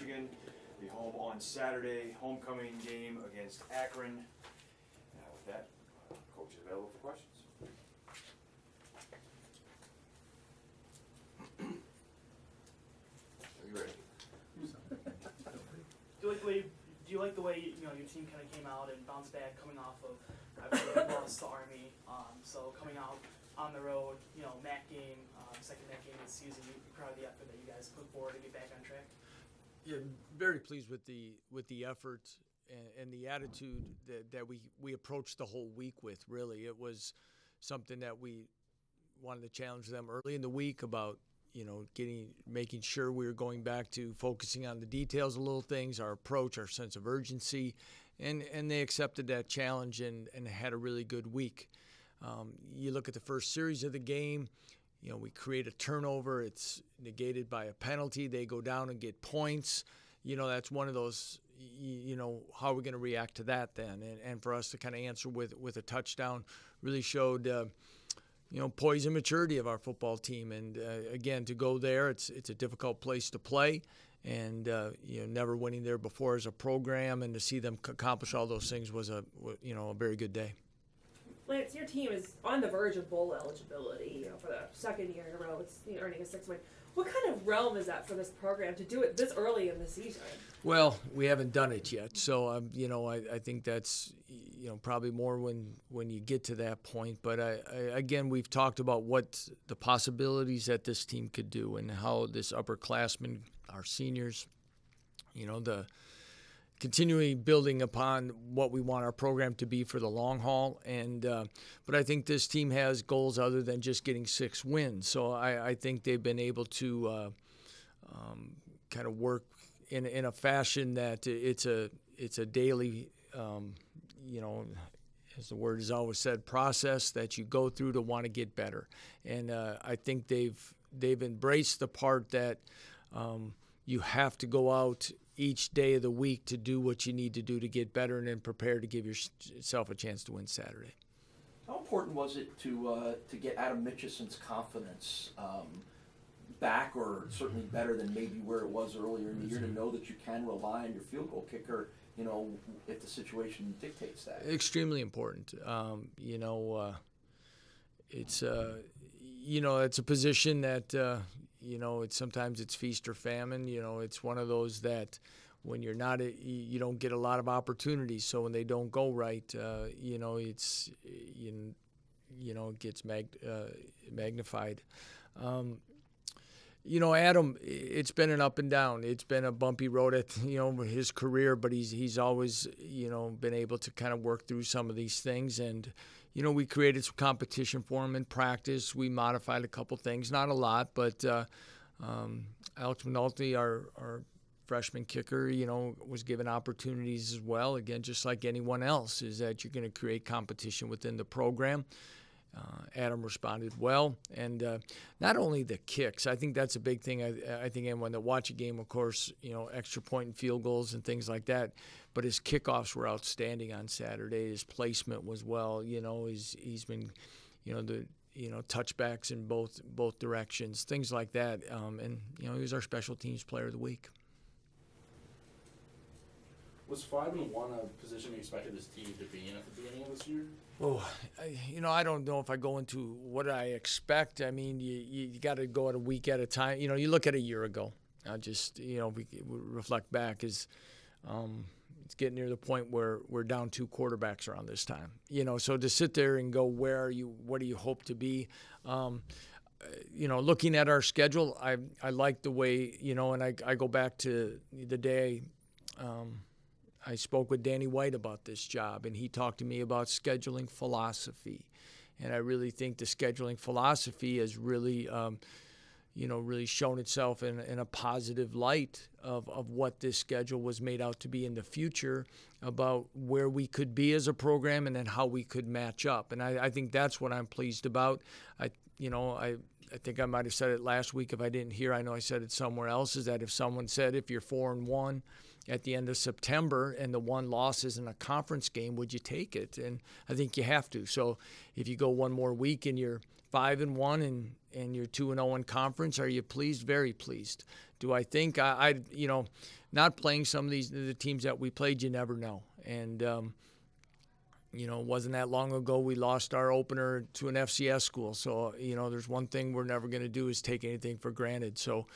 Michigan. Be home on Saturday, homecoming game against Akron. With that, coach is available for questions. Are you ready? Do you like the way your team kind of came out and bounced back coming off of obviously lost to Army? So coming out on the road, MAC game, second MAC game of the season, you're proud of the effort that you guys put forward to get back on track? Yeah, very pleased with the effort and the attitude that we approached the whole week with. Really, it was something that we wanted to challenge them early in the week about. Making sure we were going back to focusing on the details of little things, our approach, our sense of urgency, and they accepted that challenge and had a really good week. You look at the first series of the game, we create a turnover, it's negated by a penalty, they go down and get points. That's one of those, how are we going to react to that then? And for us to kind of answer with a touchdown really showed poise and maturity of our football team. And again, to go there, it's a difficult place to play, and never winning there before as a program, and to see them accomplish all those things was a very good day. Lance, your team is on the verge of bowl eligibility. For the second year in a row, it's earning a 6-win. What kind of realm is that for this program to do it this early in the season? Well, we haven't done it yet, so I think that's probably more when you get to that point. But again, we've talked about what the possibilities that this team could do, and how this upperclassmen, our seniors, the continually building upon what we want our program to be for the long haul. And but I think this team has goals other than just getting 6 wins. So I think they've been able to kind of work in a fashion that it's a daily, as the word is always said, process that you go through to want to get better. And I think they've embraced the part that you have to go out each day of the week to do what you need to do to get better, and then prepare to give yourself a chance to win Saturday. How important was it to get Adam Mitchison's confidence back, or certainly better than maybe where it was earlier in the year, to know that you can rely on your field goal kicker, if the situation dictates that? Extremely important. It's it's a position that sometimes it's feast or famine. It's one of those that when you're not, you don't get a lot of opportunities. So when they don't go right, it's it gets magnified. Adam, it's been an up and down. It's been a bumpy road at his career, but he's always been able to kind of work through some of these things. And we created some competition for him in practice. We modified a couple things, not a lot, but Alex Minolti, our freshman kicker, was given opportunities as well. Again, just like anyone else, is that you're going to create competition within the program. Adam responded well, and not only the kicks. I think that's a big thing. I think anyone that watch a game, of course, extra point and field goals and things like that. But his kickoffs were outstanding on Saturday. His placement was well. He's been, touchbacks in both directions, things like that. And he was our special teams player of the week. Was 5-1 a position you expected this team to be in at the beginning of this year? Oh, I don't know if I go into what I expect. I mean, you got to go at a week at a time. You look at a year ago. We reflect back, it's getting near the point where we're down 2 quarterbacks around this time. So to sit there and go, where are you? What do you hope to be? Looking at our schedule, I like the way, and I go back to the day I spoke with Danny White about this job, and he talked to me about scheduling philosophy. And I really think the scheduling philosophy has really, really shown itself in a positive light of what this schedule was made out to be in the future, about where we could be as a program and then how we could match up. And I think that's what I'm pleased about. I think I might have said it last week. If I didn't hear, I know I said it somewhere else, is that if someone said if you're 4-1 at the end of September and the one loss is in a conference game, would you take it? And I think you have to. So if you go one more week and you're 5-1 and you're 2-0 in conference, are you pleased? Very pleased. Do I think I not playing some of the teams that we played, you never know. And it wasn't that long ago we lost our opener to an FCS school. So, there's one thing we're never going to do is take anything for granted. So,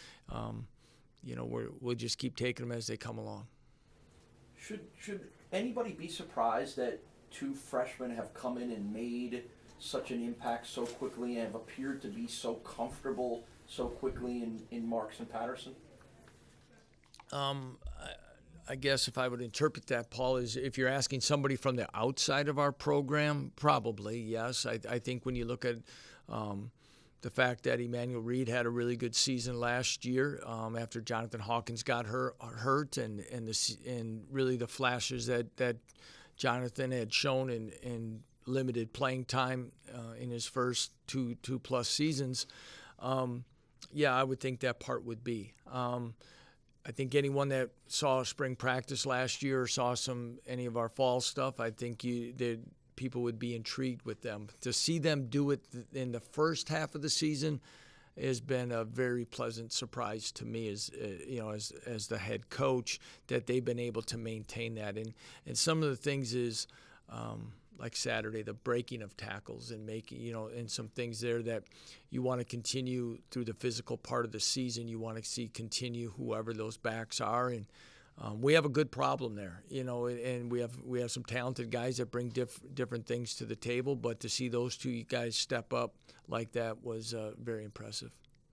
we'll just keep taking them as they come along. Should anybody be surprised that two freshmen have come in and made such an impact so quickly and have appeared to be so comfortable so quickly in Marks and Patterson? I guess if I would interpret that, Paul, is if you're asking somebody from the outside of our program, probably, yes. I think when you look at the fact that Emmanuel Reed had a really good season last year after Jonathan Hawkins got hurt and really the flashes that Jonathan had shown in limited playing time in his first two plus seasons, I would think that part would be. I think anyone that saw spring practice last year or saw any of our fall stuff, I think that people would be intrigued with them. To see them do it in the first half of the season has been a very pleasant surprise to me as the head coach, that they've been able to maintain that. And some of the things is like Saturday, the breaking of tackles and making, and some things there that you want to continue through the physical part of the season. You want to see continue whoever those backs are. And we have a good problem there, and we have some talented guys that bring different things to the table. But to see those two guys step up like that was very impressive.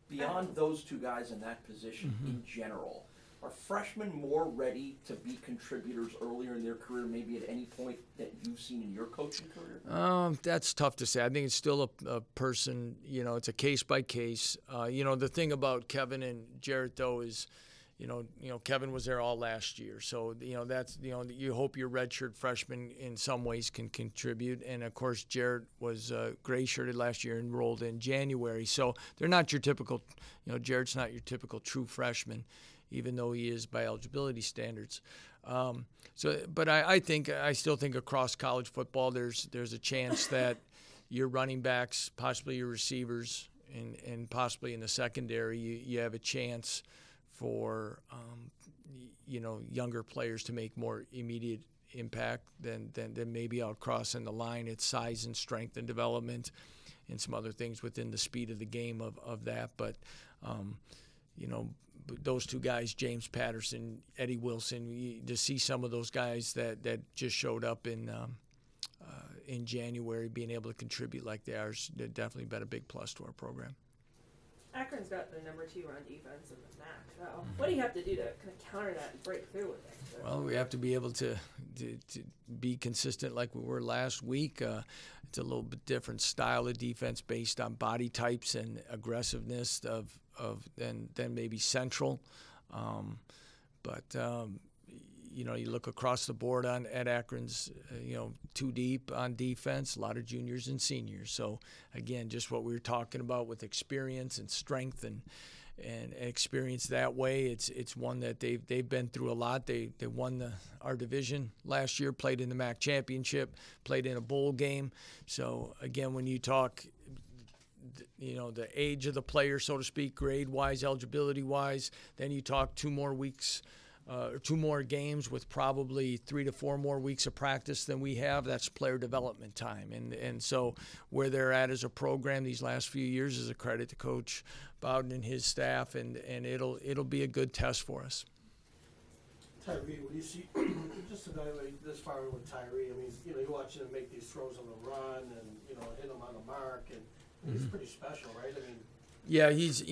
Beyond those two guys in that position in general, are freshmen more ready to be contributors earlier in their career, maybe at any point that you've seen in your coaching career? That's tough to say. I think it's still a person, it's a case by case. The thing about Kevin and Jarrett, though, is, Kevin was there all last year. So, that's, you hope your redshirt freshman in some ways can contribute. And, of course, Jarrett was gray-shirted last year, enrolled in January. So they're not your typical, Jarrett's not your typical true freshman, even though he is by eligibility standards. But I still think across college football, there's a chance that your running backs, possibly your receivers, and possibly in the secondary, you have a chance for younger players to make more immediate impact than maybe out crossing the line. It's size and strength and development, and some other things within the speed of the game of that. But those two guys, James Patterson, Eddie Wilson, to see some of those guys that just showed up in January being able to contribute like they are, they've definitely been a big plus to our program. Akron's got the number 2 run defense in the MAC. So what do you have to do to kind of counter that and break through with it? Well, we have to be able to be consistent like we were last week. It's a little bit different style of defense based on body types and aggressiveness than maybe Central. You look across the board at Akron's, too deep on defense, a lot of juniors and seniors. So, again, just what we were talking about with experience and strength and experience that way. It's one that they've been through a lot. They won our division last year, played in the MAC championship, played in a bowl game. So, again, when you talk the age of the player, so to speak, grade-wise, eligibility-wise, then you talk 2 more weeks or 2 more games with probably 3 to 4 more weeks of practice than we have. That's player development time. And so where they're at as a program these last few years is a credit to Coach Bowden and his staff, and it'll be a good test for us. Tyree, when you see, just evaluate this far with Tyree, I mean, you watch him make these throws on the run and, hit him on the mark, and he's pretty special, right? I mean, yeah, he's,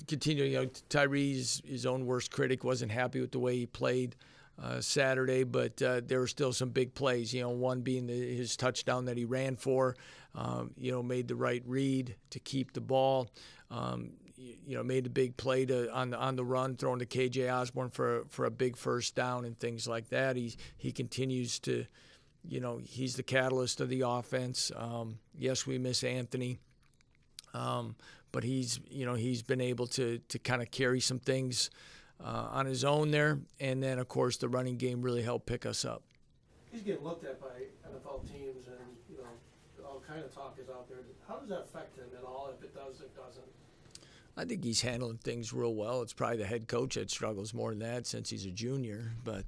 continuing, Tyree's his own worst critic, wasn't happy with the way he played Saturday, but there were still some big plays, one being his touchdown that he ran for, made the right read to keep the ball, made a big play on the run, throwing to KJ Osborne for a big first down and things like that. He continues to, he's the catalyst of the offense. Yes, we miss Anthony. But he's been able to kind of carry some things on his own there, and then of course the running game really helped pick us up. He's getting looked at by NFL teams, and you know, all kind of talk is out there. How does that affect him at all? If it does, it doesn't. I think he's handling things real well. It's probably the head coach that struggles more than that since he's a junior. But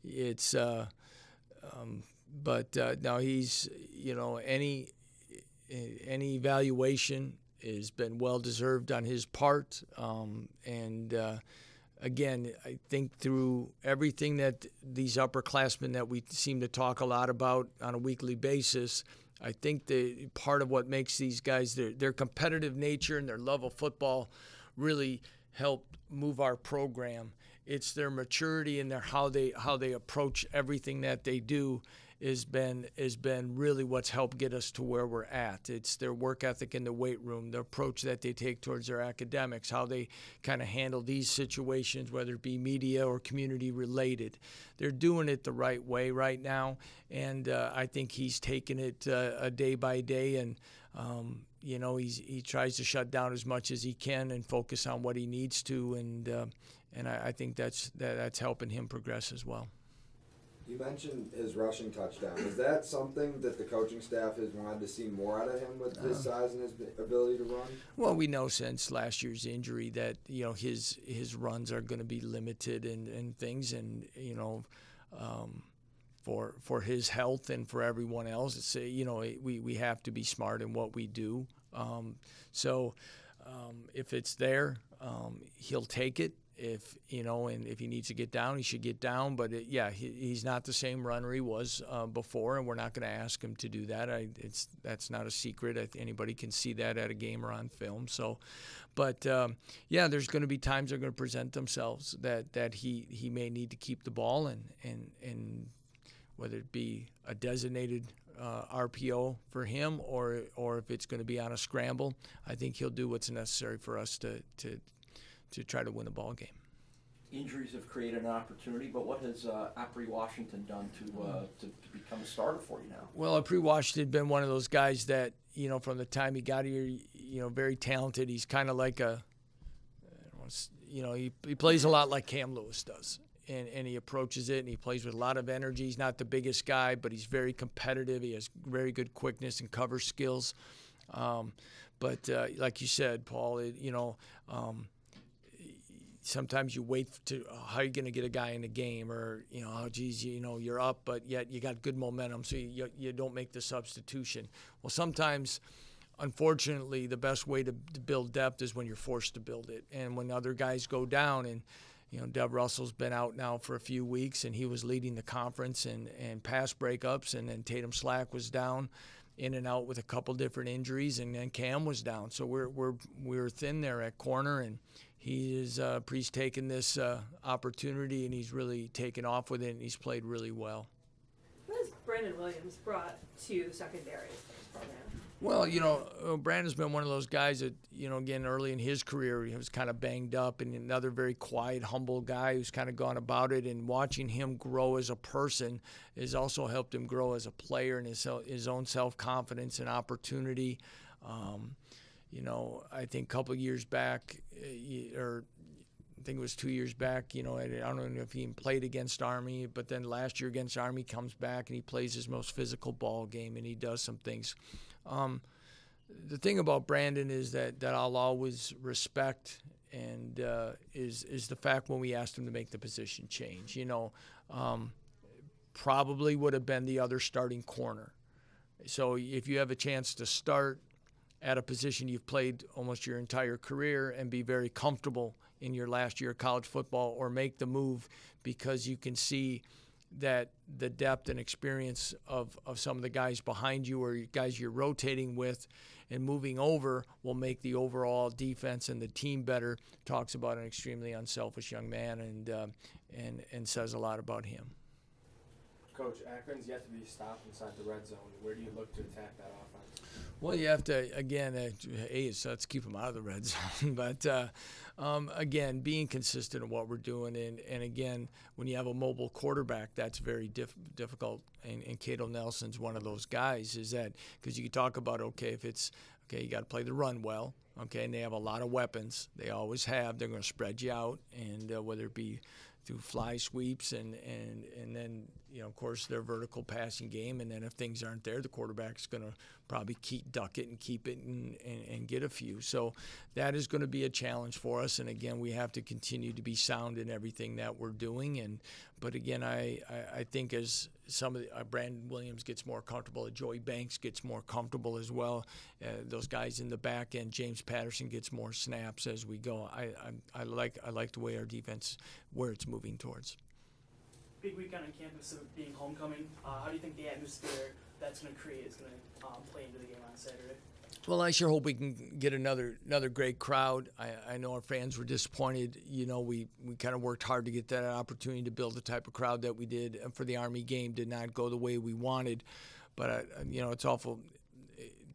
it's. Now he's, any evaluation has been well deserved on his part. Again, I think through everything that these upperclassmen that we seem to talk a lot about on a weekly basis, I think the part of what makes these guys, their competitive nature and their love of football really helped move our program. It's their maturity and how they approach everything that they do has been really what's helped get us to where we're at. It's their work ethic in the weight room, the approach that they take towards their academics, how they kind of handle these situations, whether it be media or community related. They're doing it the right way right now, and I think he's taking it a day by day, and he tries to shut down as much as he can and focus on what he needs to, and I think that's helping him progress as well. You mentioned his rushing touchdown. Is that something that the coaching staff has wanted to see more out of him with his size and his ability to run? Well, we know since last year's injury that his runs are going to be limited and things, and for his health and for everyone else, it's we have to be smart in what we do. If it's there, he'll take it. If he needs to get down, he should get down. But he's not the same runner he was before, and we're not going to ask him to do that. That's not a secret. Anybody can see that at a game or on film. So, but there's going to be times that are going to present themselves that he may need to keep the ball, and whether it be a designated RPO for him or if it's going to be on a scramble, I think he'll do what's necessary for us to try to win a ball game. Injuries have created an opportunity, but what has Opry Washington done to become a starter for you now? Well, Opry Washington had been one of those guys that, from the time he got here, very talented. He's kind of like he plays a lot like Cam Lewis does. And he approaches it, and he plays with a lot of energy. He's not the biggest guy, but he's very competitive. He has very good quickness and cover skills. But like you said, Paul, sometimes you wait to how are you going to get a guy in the game, or you're up, but yet you got good momentum, so you don't make the substitution. Well, sometimes, unfortunately, the best way to build depth is when you're forced to build it, and when other guys go down. And Dev Russell's been out now for a few weeks, and he was leading the conference and pass breakups, and then Tatum Slack was down, in and out with a couple different injuries, and then Cam was down. So we're thin there at corner, and he's taken this opportunity, and he's really taken off with it, and he's played really well. What has Brandon Williams brought to the secondary program? Well, Brandon's been one of those guys that, again, early in his career, he was kind of banged up, and another very quiet, humble guy who's kind of gone about it. And watching him grow as a person has also helped him grow as a player and his own self-confidence and opportunity. I think a couple of years back, or I think it was 2 years back, I don't know if he even played against Army, but then last year against Army comes back and he plays his most physical ball game, and he does some things. The thing about Brandon is that I'll always respect and is the fact when we asked him to make the position change. Probably would have been the other starting corner. So if you have a chance to start at a position you've played almost your entire career and be very comfortable in your last year of college football, or make the move because you can see that the depth and experience of some of the guys behind you or guys you're rotating with and moving over will make the overall defense and the team better, talks about an extremely unselfish young man and says a lot about him. Coach, Akron's yet to be stopped inside the red zone. Where do you look to attack that offense? Well, you have to, again, let's keep them out of the red zone. But, again, being consistent in what we're doing. And again, when you have a mobile quarterback, that's very difficult. And Cato Nelson's one of those guys, is that because you talk about, you got to play the run well. Okay, and they have a lot of weapons. They always have. They're going to spread you out, and whether it be through fly sweeps and then, you know, of course, their vertical passing game. And then if things aren't there, the quarterback's going to probably duck it and keep it and get a few. So that is going to be a challenge for us. And, again, we have to continue to be sound in everything that we're doing. But, again, I think as some of the, Brandon Williams gets more comfortable, Joey Banks gets more comfortable as well, those guys in the back end, James Patterson gets more snaps as we go. I like the way our defense, where it's moving towards. Big weekend on campus of being homecoming. How do you think the atmosphere that's going to create is going to play into the game on Saturday? Well, I sure hope we can get another great crowd. I know our fans were disappointed. You know, we kind of worked hard to get that opportunity to build the type of crowd that we did for the Army game. Did not go the way we wanted, but you know, it's awful.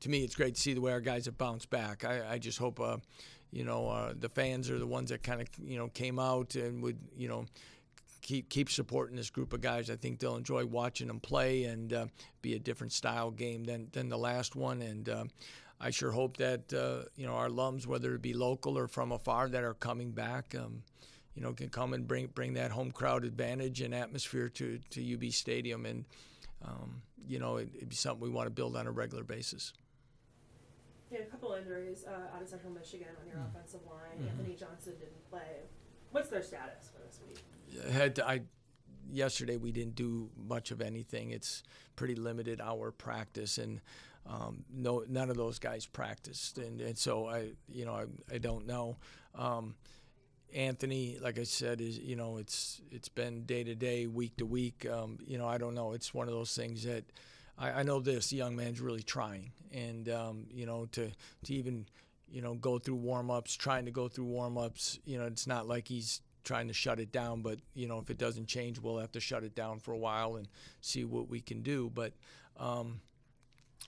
To me, it's great to see the way our guys have bounced back. I just hope, you know, the fans are the ones that kind of, you know, came out and would, you know, keep supporting this group of guys. I think they'll enjoy watching them play and be a different style game than the last one. And I sure hope that, you know, our alums, whether it be local or from afar, that are coming back, you know, can come and bring that home crowd advantage and atmosphere to UB Stadium. And, you know, it'd be something we want to build on a regular basis. Yeah, a couple injuries out of Central Michigan on your offensive line. Anthony Johnson didn't play. What's their status for this week? Yesterday we didn't do much of anything. It's pretty limited hour practice, and none of those guys practiced, and so I don't know. Anthony, like I said, is, you know, it's been day to day, week to week. You know, I don't know. It's one of those things that I know this young man's really trying, and you know, to even, you know, go through warm-ups, trying to go through warm-ups. You know, it's not like he's trying to shut it down, but, you know, if it doesn't change, we'll have to shut it down for a while and see what we can do. But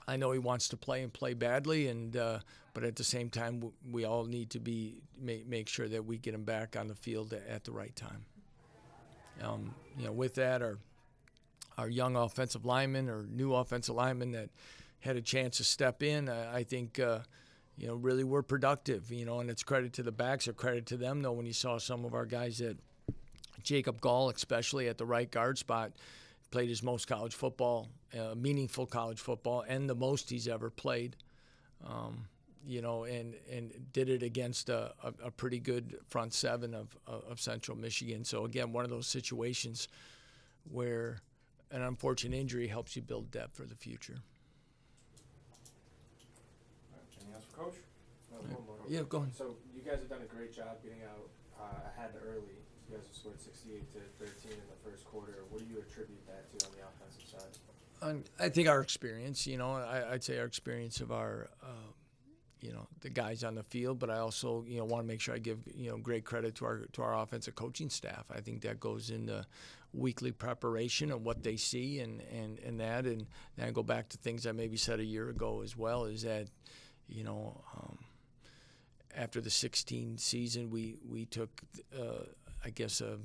I know he wants to play and play badly, and but at the same time, we all need to make sure that we get him back on the field at the right time. You know, with that, our young offensive linemen or new offensive linemen that had a chance to step in, I think, you know, really were productive, you know, and it's credit to the backs or credit to them, though, when you saw some of our guys that Jacob Gall, especially at the right guard spot, played his most college football, meaningful college football, and the most he's ever played, you know, and did it against a pretty good front seven of Central Michigan. So, again, one of those situations where an unfortunate injury helps you build depth for the future. Anything else for Coach? One more. Yeah, go ahead. So you guys have done a great job getting out ahead early. You guys have scored 68-13 in the first quarter. What do you attribute that to on the offensive side? I think our experience, you know, I'd say our experience of our, you know, the guys on the field, but I also, you know, want to make sure I give, you know, great credit to our offensive coaching staff. I think that goes into weekly preparation of what they see and that, and then I go back to things I maybe said a year ago as well, is that, you know, after the 16 season, we took, I guess, a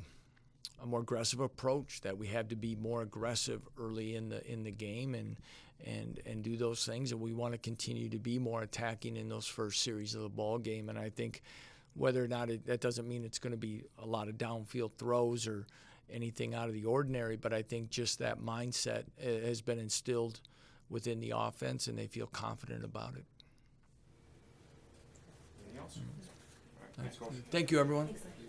more aggressive approach, that we had to be more aggressive early in the game and do those things, and we want to continue to be more attacking in those first series of the ball game. And I think whether or not that doesn't mean it's going to be a lot of downfield throws or anything out of the ordinary, but I think just that mindset has been instilled within the offense, and they feel confident about it. Anything else? All right, thanks, Coach. Thank you, everyone. Thanks, Mike.